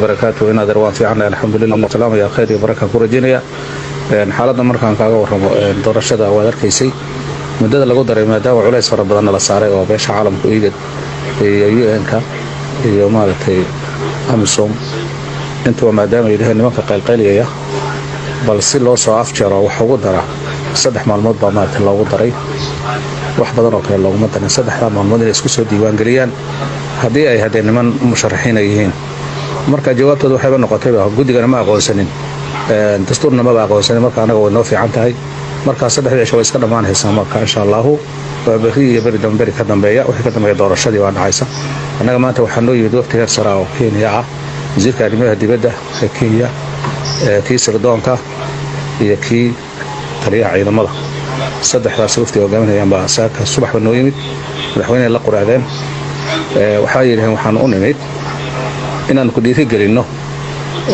barakaatu inaad waan fiicnaa alxamdulilah salaam ya khayr iyo baraka ku rajinaya xaaladda markaan kaaga warramo doorashada waad arkaysay muddada lagu daray maadaama culays fara badan la saaray oo beesha caalamku iyo UN-ka iyo maaragtay AMISOM intuu maadaama ay nimanka qaylqayliyaya bal si loo soo afjaro wax ugu dara 3 maalmood baa maaragtay loogu daray wax badan oo kale looguma darin 3 maalmood inay isku soo diiwaan galiyaan haddii ay hadeen niman musharaxiin yihiin marka jawaabtoodu waxay noqotay guddigana ma aqoonsanin dastuurna ma aqoonsanin marka anaga way noo fiican tahay marka 3 cisho way iska dhamaanaysaa marka insha Allah bari iyo bari dambeey ka dambeeya wixii ka dambeeya doorashadii waa dhacaysa anaga maanta waxaan noo yimid waqti heer sare oo Kenya ah wasiirka arrimaha dibadda ee Kenya kii sirdoonka iyo kii taliyaha ciidamada saddexdaas waqti hogaaminayaan baa saaka subaxba noo yimid madaxweynaha la quraadeen waxaa yiraahdeen waxaan u nimid inaan ku dhiiri gelino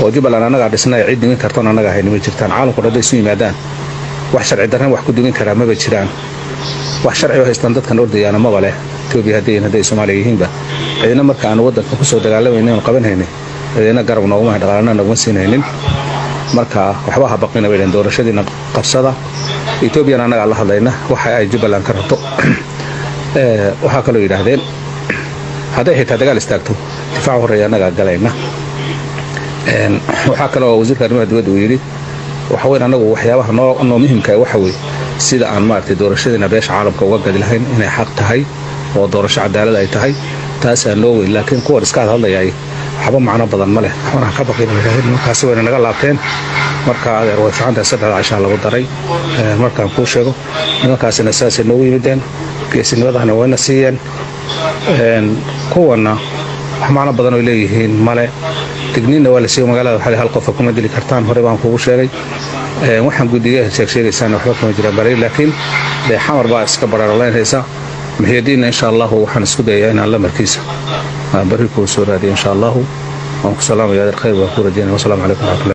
oo Jubbaland anaga dhisnay cid dimin kartoon anaga haynimo jirtaan caalamku dad isu yimaadaan wax sharci darran wax ku dimin karaa ma jiraan wax sharci oo haystaan dadkan ordayana ma wale Itoobiya haday Soomaaliya yihiinba ayna marka aan wadanka ku soo dagaalamayno oo qabanayno ayna garab nooguma dhaqaalaana nooguma siinaynin marka waxba ha baqina weeyaan doorashadiina qabsada Itoobiya anaga la hadlayna waxa ay Jubbaland ka rabto waxa kale yiraahdeen haday xitaa dagaal istaagto difaac horeeya anaga galayna waxa kale oo wasiirka arrimaha dibadda uu yiri waxa weyn anagu waxyaabaha noo muhiimka ah waxa weey sida aan maartay doorashadina beesha caalamka uga gadi lahayn inay xaq tahay oo doorasho cadaalad ay tahay taas aan noo weyn laakiin kuwa iska hadlayay waxba macno badan ma leh waxaan ka baqayna markaas weyn naga laabteen marka adeer way fiicanta 3 cisho lagu daray markaan ku sheego markaasina saas noo yimideen geesinimadana wayna siiyeen kuwana waxmaana badan oo leeyihiin male tigniina wala si magaalada waxa hal qof kuma dili kartaan hore baan kugu sheegay waxaan gudiga sheegaysan waxba kuma jiraan baray laakiin xamar baa iska bararaleynaysa maxaydiina insha Allah waxaan isku dayaa inaan la markiisa bari ku soo raadiyo insha Allah waan ku salaamayaa khayr waa ku rajayna wassalaamu calaykum.